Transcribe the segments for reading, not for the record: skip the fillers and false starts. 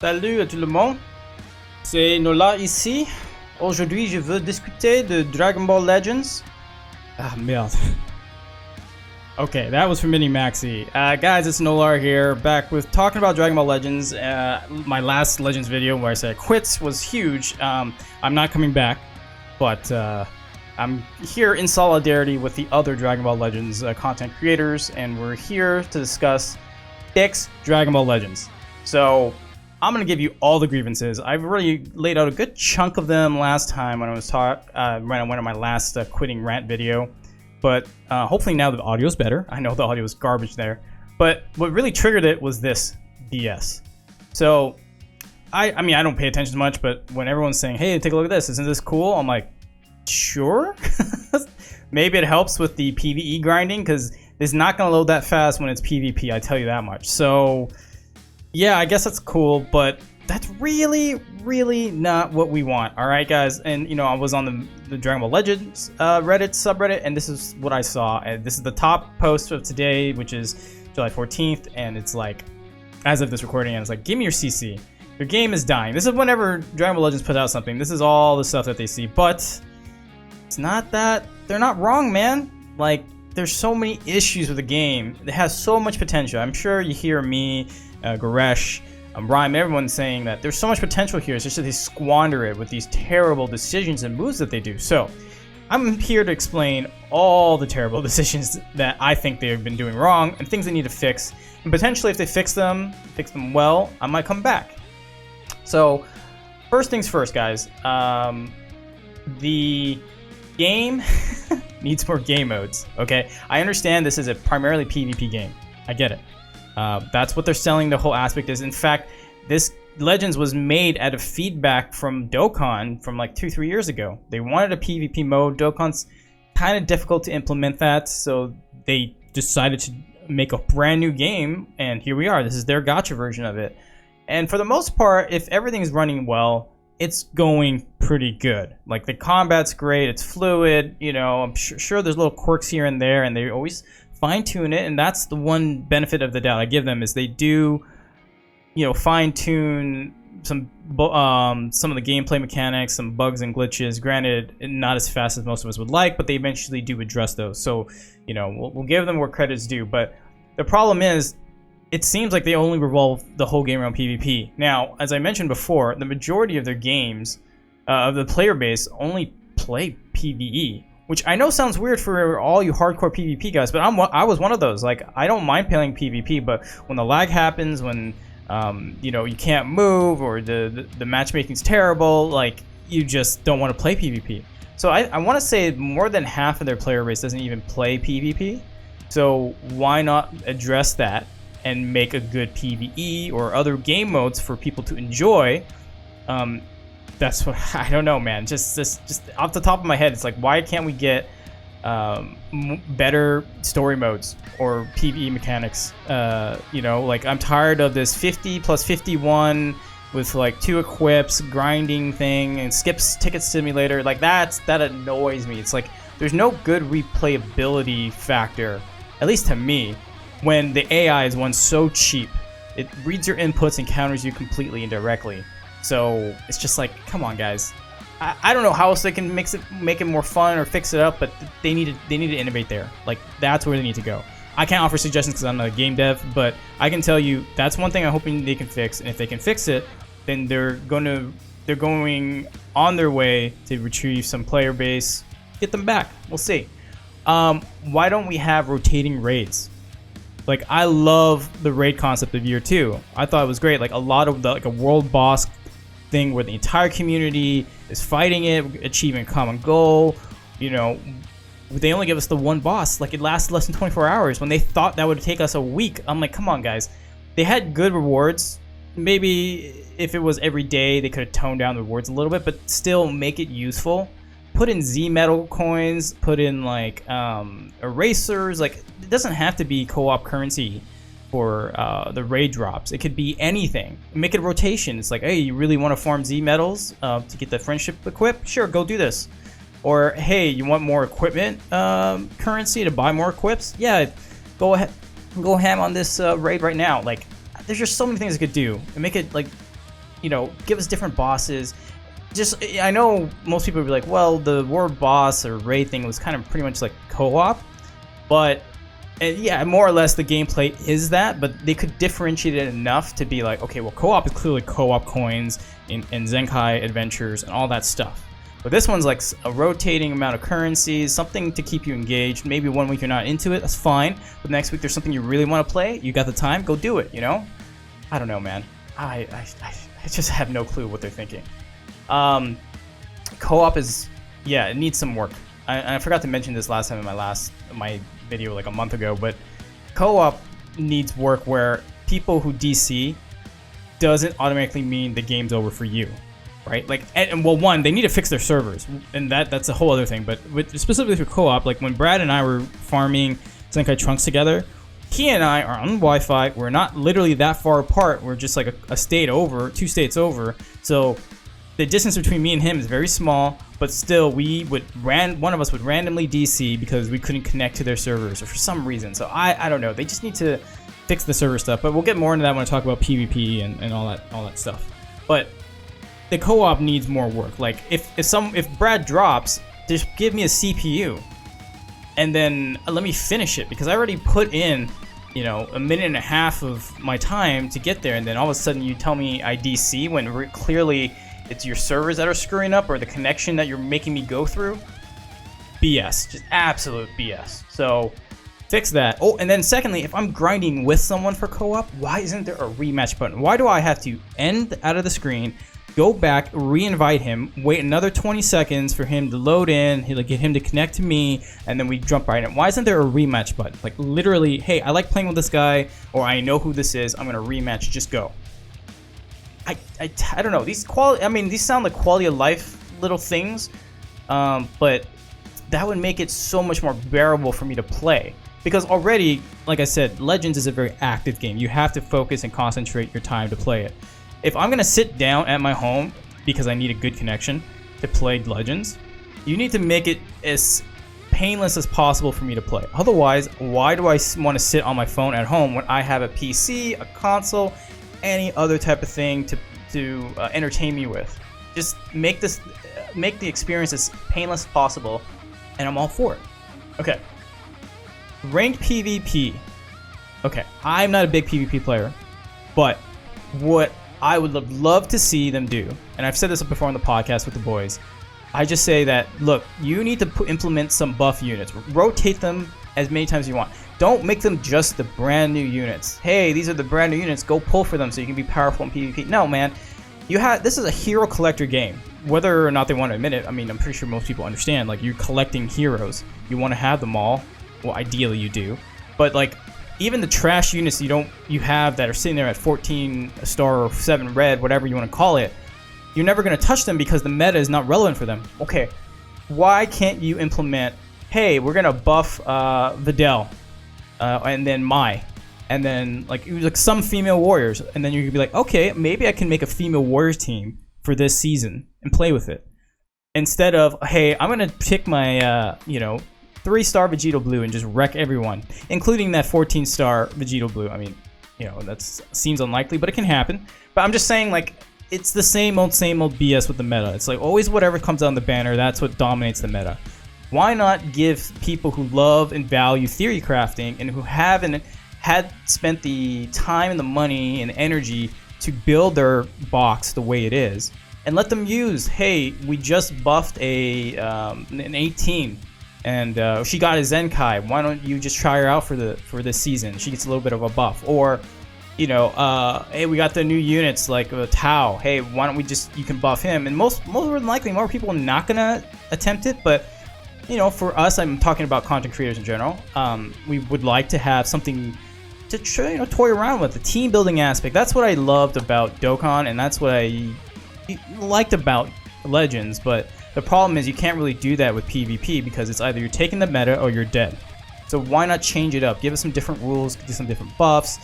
Salut à tout le monde, c'est Nola ici. Aujourd'hui, je veux discuter de Dragon Ball Legends. Ah, merde. Okay, that was from Mini Maxi. Guys, it's Nolar here, back with talking about Dragon Ball Legends. My last Legends video where I said quits was huge. I'm not coming back, but I'm here in solidarity with the other Dragon Ball Legends content creators, and we're here to discuss fix Dragon Ball Legends. So, I'm gonna give you all the grievances. I've already laid out a good chunk of them last time when I was when I went on my last quitting rant video. But hopefully now the audio's better. I know the audio was garbage there. But what really triggered it was this BS. So, I mean, I don't pay attention to much, but when everyone's saying, hey, take a look at this, isn't this cool? I'm like, sure. Maybe it helps with the PvE grinding, because it's not gonna load that fast when it's PvP, I tell you that much. So, yeah, I guess that's cool, but that's really not what we want. All right, guys. And you know, I was on the Dragon Ball Legends Reddit subreddit, and this is what I saw. And this is the top post of today, which is July 14th, and it's like, as of this recording, and it's like, give me your CC. Your game is dying. This is whenever Dragon Ball Legends puts out something. This is all the stuff that they see, but it's not that they're not wrong, man. Like, there's so many issues with the game. It has so much potential. I'm sure you hear me, Goresh, Rhyme, everyone's saying that there's so much potential here. It's just that they squander it with these terrible decisions and moves that they do. So, I'm here to explain all the terrible decisions that I think they've been doing wrong and things they need to fix. And potentially, if they fix them well, I might come back. So, first things first, guys. The game needs more game modes, okay? I understand this is a primarily PvP game. I get it. That's what they're selling the whole aspect is. In fact, this Legends was made out of feedback from Dokkan from like 2-3 years ago. They wanted a PvP mode. Dokkan's kind of difficult to implement that, so they decided to make a brand new game, and here we are. This is their gacha version of it. And for the most part, if everything's running well, it's going pretty good. Like, the combat's great, it's fluid, you know, I'm sure there's little quirks here and there, and they always fine-tune it, and that's the one benefit of the doubt I give them, is they do, you know, fine-tune some of the gameplay mechanics, some bugs and glitches. Granted, not as fast as most of us would like, but they eventually do address those. So, you know, we'll give them where credit's due. But the problem is, it seems like they only revolve the whole game around PvP. Now, as I mentioned before, the majority of their games, of the player base, only play PvE. Which I know sounds weird for all you hardcore PvP guys, but I was one of those. Like, I don't mind playing PvP, but when the lag happens, when you know, you can't move, or the matchmaking's terrible, like, you just don't want to play PvP. So I want to say more than half of their player base doesn't even play PvP. So why not address that and make a good PvE or other game modes for people to enjoy? That's what, I don't know, man. Just off the top of my head, it's like, why can't we get better story modes or PvE mechanics? You know, like, I'm tired of this 50 plus 51 with like 2 equips grinding thing and skips ticket simulator. Like, that annoys me. It's like, there's no good replayability factor, at least to me, when the AI is one so cheap. It reads your inputs and counters you completely indirectly. So it's just like, come on, guys. I don't know how else they can make it more fun or fix it up, but they need to innovate there. Like, that's where they need to go. I can't offer suggestions because I'm not a game dev, but I can tell you that's one thing I'm hoping they can fix. And if they can fix it, then they're going on their way to retrieve some player base, get them back. We'll see. Why don't we have rotating raids? Like, I love the raid concept of year 2. I thought it was great. Like, a lot of the, like, a world boss thing where the entire community is fighting it, achieving a common goal. You know, they only give us the one boss. Like, it lasted less than 24 hours when they thought that would take us a week. I'm like, come on, guys. They had good rewards. Maybe if it was every day, they could have toned down the rewards a little bit, but still make it useful. Put in Z metal coins, put in like erasers. Like, it doesn't have to be co-op currency for the raid drops. It could be anything. Make it a rotation. It's like, hey, you really want to farm Z metals to get the friendship equip? Sure, go do this. Or, hey, you want more equipment currency to buy more equips? Yeah, go ahead, go ham on this raid right now. Like, there's just so many things it could do and make it like give us different bosses. Just, I know most people would be like, well, the word boss or raid thing was kind of pretty much like co-op, but yeah, more or less the gameplay is that, but they could differentiate it enough to be like, okay, well, co-op is clearly co-op coins and Zenkai adventures and all that stuff. But this one's like a rotating amount of currencies, something to keep you engaged. Maybe one week you're not into it, that's fine. But next week there's something you really want to play, you got the time, go do it, I don't know, man. I just have no clue what they're thinking. Co-op is, yeah, it needs some work. I forgot to mention this last time in my video like a month ago, but co-op needs work where people who DC doesn't automatically mean the game's over for you, right? Like, and well, one, they need to fix their servers, and that's a whole other thing. But specifically for co-op, like when Brad and I were farming Zenkai Trunks together, he and I are on Wi-Fi. We're not literally that far apart. We're just like a state over, 2 states over. So the distance between me and him is very small, but still one of us would randomly DC because we couldn't connect to their servers or for some reason. So I don't know. They just need to fix the server stuff, but we'll get more into that when I talk about PvP and all that stuff. But the co-op needs more work. Like if Brad drops, just give me a CPU and then let me finish it, because I already put in a minute and a half of my time to get there, and then all of a sudden you tell me I DC when clearly it's your servers that are screwing up or the connection that you're making me go through. BS. Just absolute BS. So fix that. Oh, and then secondly, if I'm grinding with someone for co-op, why isn't there a rematch button? Why do I have to end out of the screen, go back, re-invite him, wait another 20 seconds for him to load in, get him to connect to me, and then we jump right in? Why isn't there a rematch button? Like literally, hey, I like playing with this guy, or I know who this is, I'm gonna rematch, just go. I don't know. These sound like quality of life little things, but that would make it so much more bearable for me to play. Because already, like I said, Legends is a very active game. You have to focus and concentrate your time to play it. If I'm going to sit down at my home because I need a good connection to play Legends, you need to make it as painless as possible for me to play. Otherwise, why do I want to sit on my phone at home when I have a PC, a console, any other type of thing to entertain me with? Just make the experience as painless as possible, and I'm all for it. Okay. Ranked PvP. Okay, I'm not a big PvP player, but what I would love to see them do, and I've said this before on the podcast with the boys, I just say that, look, you need to implement some buff units. Rotate them as many times as you want. Don't make them just the brand new units. Hey, these are the brand new units. Go pull for them so you can be powerful in PvP. No, man. This is a hero collector game. Whether or not they want to admit it, I mean, I'm pretty sure most people understand. Like, you're collecting heroes. You want to have them all. Well, ideally you do. But like, even the trash units you have that are sitting there at 14 star or 7 red, whatever you want to call it, you're never going to touch them because the meta is not relevant for them. Okay, why can't you implement, hey, we're going to buff Videl, and then Mai, and then like some female warriors, and then you could be like, okay, maybe I can make a female warriors team for this season and play with it. Instead of, hey, I'm going to pick my, 3-star Vegito Blue and just wreck everyone, including that 14-star Vegito Blue. I mean, that seems unlikely, but it can happen. But I'm just saying, like, it's the same old BS with the meta. It's like always whatever comes on the banner, that's what dominates the meta. Why not give people who love and value theory crafting and who haven't had spent the time and the money and energy to build their box the way it is, and let them use, hey, we just buffed an 18 and she got a Zenkai. Why don't you just try her out for this season? She gets a little bit of a buff. Or, hey, we got the new units like Tao. Hey, why don't you can buff him? And most more than likely, more people are not gonna attempt it. But for us, I'm talking about content creators in general. We would like to have something to toy around with, the team building aspect. That's what I loved about Dokkan, and that's what I liked about Legends. But the problem is you can't really do that with PvP because it's either you're taking the meta or you're dead. So why not change it up? Give us some different rules, give us some different buffs.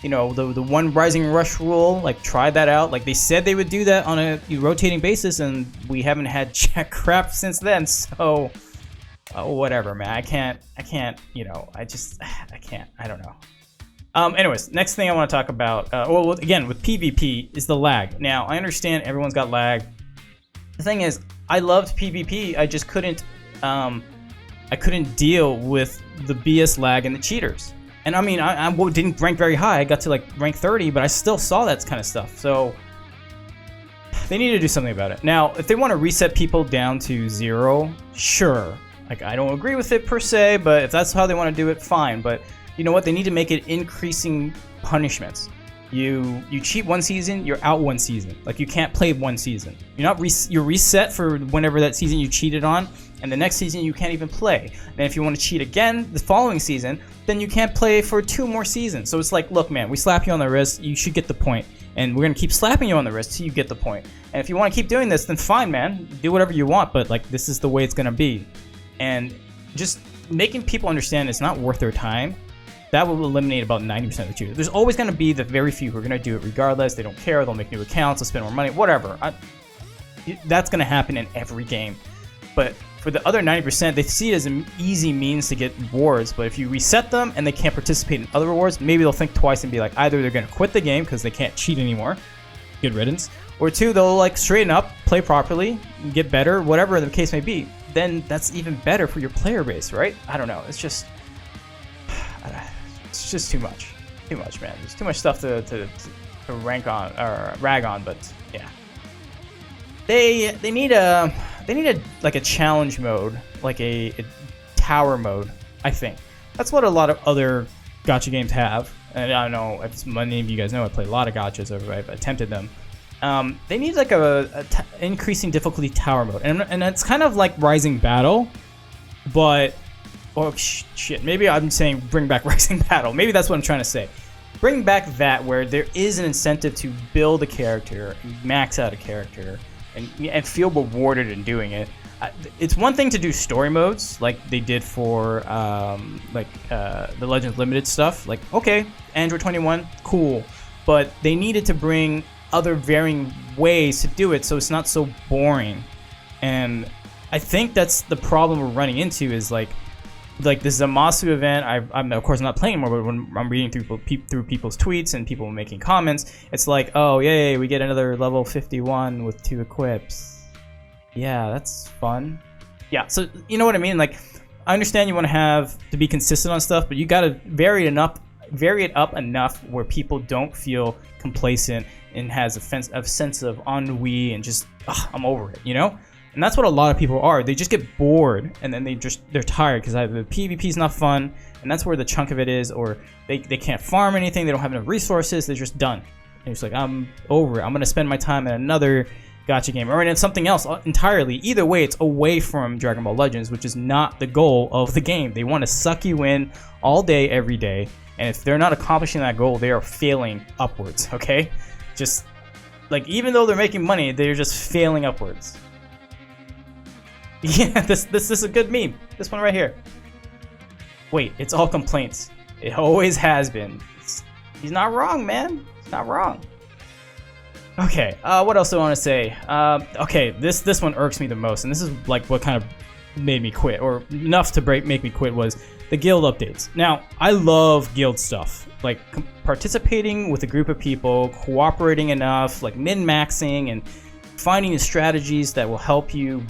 The one Rising Rush rule, like try that out. Like they said they would do that on a rotating basis, and we haven't had jack crap since then. So whatever, man. I can't. I don't know. Anyways, next thing I want to talk about, well, again, with PvP is the lag. Now, I understand everyone's got lag. The thing is, I loved PvP. I just couldn't deal with the BS lag and the cheaters. And I mean, I didn't rank very high. I got to like rank 30, but I still saw that kind of stuff. So they need to do something about it. Now, if they want to reset people down to 0, sure. Like, I don't agree with it per se, but if that's how they want to do it, fine. But you know what? They need to make it increasing punishments. You cheat one season, you're out one season. Like, you can't play one season. You're reset for whenever that season you cheated on, and the next season you can't even play. And if you want to cheat again the following season, then you can't play for 2 more seasons. So it's like, look, man, we slap you on the wrist, you should get the point. And we're gonna keep slapping you on the wrist till you get the point. And if you want to keep doing this, then fine, man. Do whatever you want, but like, this is the way it's gonna be. And just making people understand it's not worth their time, that will eliminate about 90% of the cheaters. There's always going to be the very few who are going to do it regardless. They don't care. They'll make new accounts. They'll spend more money. Whatever. That's going to happen in every game. But for the other 90%, they see it as an easy means to get rewards. But if you reset them and they can't participate in other rewards, maybe they'll think twice and be like, either they're going to quit the game because they can't cheat anymore. Good riddance. Or 2, they'll like straighten up, play properly, get better, whatever the case may be. Then that's even better for your player base, right? I don't know. It's just too much. Too much, man. There's too much stuff to rank on or rag on, but yeah. They need a like a challenge mode, like a tower mode, I think. That's what a lot of other gacha games have. And I don't know if many of you guys know I play a lot of gachas, or I've attempted them. They need like a increasing difficulty tower mode, and it's kind of like Rising Battle, but oh shit, maybe I'm saying bring back Rising Battle. Maybe that's what I'm trying to say. Bring back that, where there is an incentive to build a character, max out a character, and feel rewarded in doing it. It's one thing to do story modes like they did for the Legends Limited stuff. Like, okay, Android 21, cool, but they needed to bring other varying ways to do it so it's not so boring. And I think that's the problem we're running into, is like the Zamasu event. I'm of course not playing anymore, but when I'm reading through people's tweets and people making comments, it's like, oh yay, we get another level 51 with 2 equips. Yeah, that's fun. Yeah, so you know what I mean? Like, I understand you want to be consistent on stuff, but you gotta vary it up enough where people don't feel complacent and has a sense of ennui and just, I'm over it, you know? And that's what a lot of people are. They just get bored, and then they're tired because either the PvP is not fun, and that's where the chunk of it is, or they can't farm anything, they don't have enough resources, they're just done. And it's like, I'm over it. I'm gonna spend my time in another gacha game or in something else entirely. Either way, it's away from Dragon Ball Legends, which is not the goal of the game. They want to suck you in all day, every day, and if they're not accomplishing that goal, they are failing upwards. Okay, just like, even though they're making money, they're just failing upwards. Yeah, this is a good meme. This one right here. Wait, it's all complaints. It always has been. He's not wrong, man. He's not wrong. Okay, what else do I want to say? Okay, this one irks me the most, and this is like what kind of made me quit, or enough to make me quit, was the guild updates. Now, I love guild stuff, like participating with a group of people, cooperating enough, like min-maxing, and finding the strategies that will help you,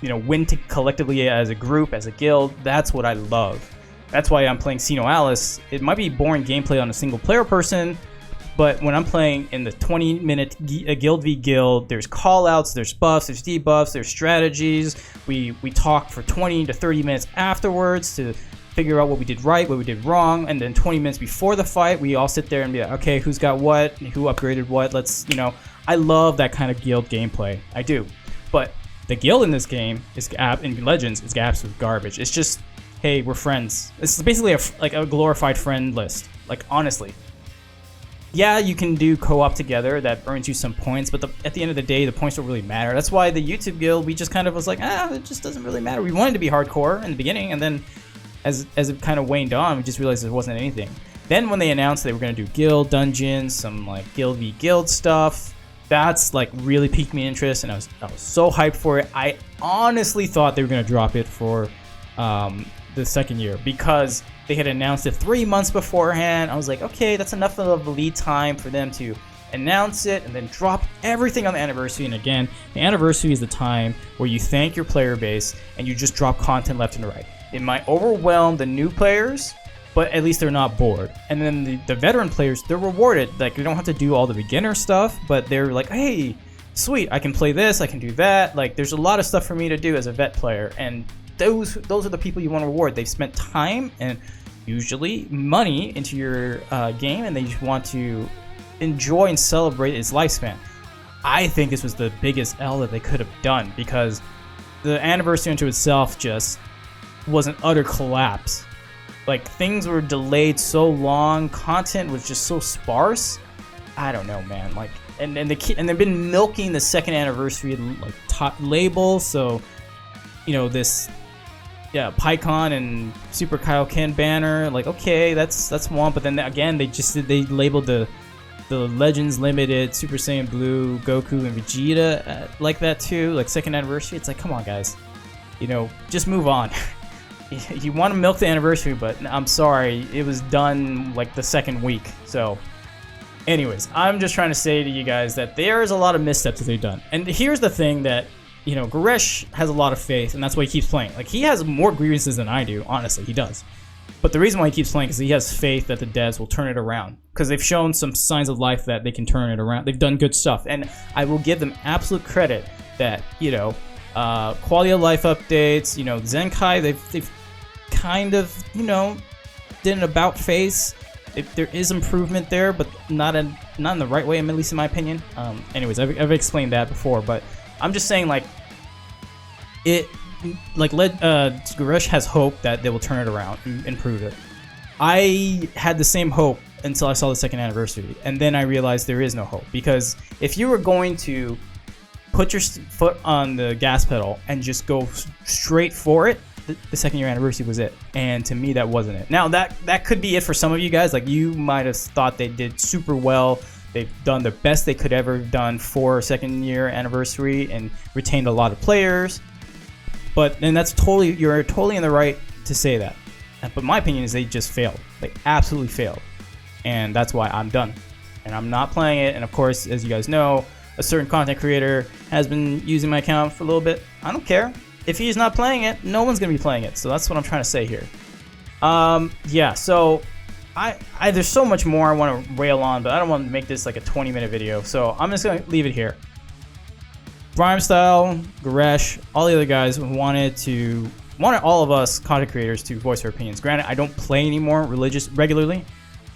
win collectively as a group, as a guild. That's what I love. That's why I'm playing Sino Alice. It might be boring gameplay on a single player person, but when I'm playing in the 20-minute guild v guild, there's callouts, there's buffs, there's debuffs, there's strategies. We talk for 20 to 30 minutes afterwards to figure out what we did right, what we did wrong, and then 20 minutes before the fight, we all sit there and be like, okay, who's got what, who upgraded what, let's, I love that kind of guild gameplay. I do. But the guild in this game in Legends is absolute garbage. It's just, hey, we're friends. It's basically a glorified friend list. Like, honestly. Yeah, you can do co-op together. That earns you some points, but at the end of the day, the points don't really matter. That's why the YouTube guild, we just kind of was like, it just doesn't really matter. We wanted to be hardcore in the beginning, and then as it kind of waned on, we just realized there wasn't anything. Then when they announced they were going to do guild dungeons, some like guild v guild stuff, that's like really piqued me interest, and I was so hyped for it. I honestly thought they were going to drop it for the second year because they had announced it 3 months beforehand. I was like, okay, that's enough of a lead time for them to announce it and then drop everything on the anniversary. And again, the anniversary is the time where you thank your player base and you just drop content left and right. It might overwhelm the new players, but at least they're not bored. And then the veteran players, they're rewarded. Like, they don't have to do all the beginner stuff, but they're like, hey, sweet, I can play this, I can do that. Like, there's a lot of stuff for me to do as a vet player, and those are the people you want to reward. They've spent time and usually money into your game, and they just want to enjoy and celebrate its lifespan. I think this was the biggest L that they could have done, because the anniversary into itself just was an utter collapse. Like, things were delayed so long, content was just so sparse. I don't know, man. Like, and they've been milking the second anniversary like top label. So, you know, this, yeah, PyCon and Super Kaioken banner. Like, okay, that's one. But then again, they labeled the Legends Limited Super Saiyan Blue Goku and Vegeta like that too. Like, second anniversary. It's like, come on, guys. You know, just move on. You want to milk the anniversary, but I'm sorry, it was done like the second week. So anyways, I'm just trying to say to you guys that there's a lot of missteps that they've done. And here's the thing that, you know, Goresh has a lot of faith, and that's why he keeps playing. Like, he has more grievances than I do, honestly, he does. But the reason why he keeps playing is he has faith that the devs will turn it around, because they've shown some signs of life that they can turn it around. They've done good stuff, and I will give them absolute credit that, you know, quality of life updates, you know, Zenkai, they've kind of, you know, did an about face. There is improvement there, but not in the right way, at least in my opinion. Anyways, I've explained that before, but I'm just saying, like, Goresh has hope that they will turn it around and improve it. I had the same hope until I saw the second anniversary, and then I realized there is no hope, because if you were going to put your foot on the gas pedal and just go straight for it, the second year anniversary was it, and to me that wasn't it. Now that could be it for some of you guys. Like, you might have thought they did super well, they've done the best they could ever done for second year anniversary and retained a lot of players, but then you're totally in the right to say that. But my opinion is they just failed. They absolutely failed, and that's why I'm done and I'm not playing it. And of course, as you guys know, a certain content creator has been using my account for a little bit. I don't care. If he's not playing it, no one's gonna be playing it. So that's what I'm trying to say here. Yeah, so I there's so much more I want to rail on, but I don't want to make this like a 20-minute video. So I'm just gonna leave it here. Rhymestyle, Goresh, all the other guys wanted all of us content creators to voice our opinions. Granted, I don't play anymore regularly,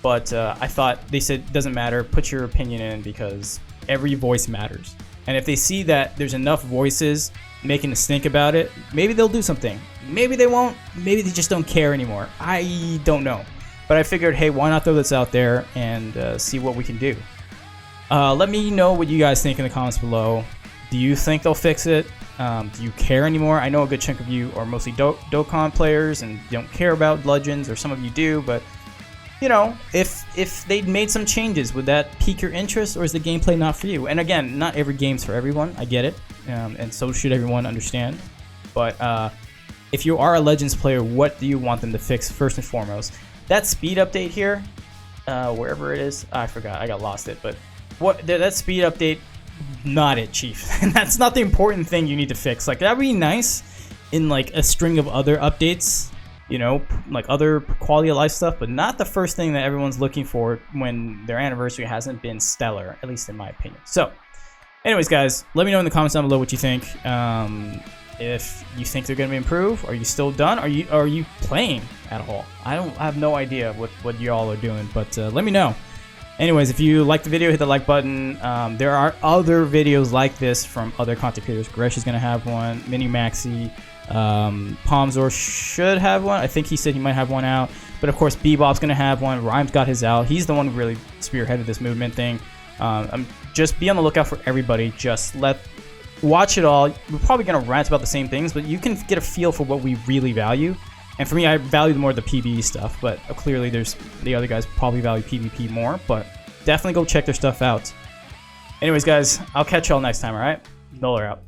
but I thought, they said, doesn't matter, put your opinion in, because every voice matters. And if they see that there's enough voices making us think about it, maybe they'll do something. Maybe they won't. Maybe they just don't care anymore. I don't know. But I figured, hey, why not throw this out there and see what we can do. Let me know what you guys think in the comments below. Do you think they'll fix it? Do you care anymore? I know a good chunk of you are mostly Dokkan players and don't care about Legends, or some of you do, but you know, if they'd made some changes, would that pique your interest, or is the gameplay not for you? And again, not every game's for everyone. I get it, and so should everyone understand. But if you are a Legends player, what do you want them to fix first and foremost? That speed update here, wherever it is, I forgot, I got lost it. But that speed update, not it, Chief. And that's not the important thing you need to fix. Like, that'd be nice in like a string of other updates, you know, like other quality of life stuff, but not the first thing that everyone's looking for when their anniversary hasn't been stellar, at least in my opinion. So anyways, guys, let me know in the comments down below what you think. If you think they're going to improve, are you still done? Are you playing at all? I have no idea what y'all are doing, but let me know. Anyways, if you liked the video, hit the like button. There are other videos like this from other content creators. Goresh is going to have one, Minimaxi, Palmzor should have one. I think he said he might have one out, but of course Bebop's gonna have one. Rhymes got his out. He's the one who really spearheaded this movement thing. Just be on the lookout for everybody. Just watch it all. We're probably gonna rant about the same things, but you can get a feel for what we really value. And for me, I value more the PvE stuff, but clearly there's the other guys probably value PvP more. But definitely go check their stuff out. Anyways, guys, I'll catch y'all next time. All right, Nolar out.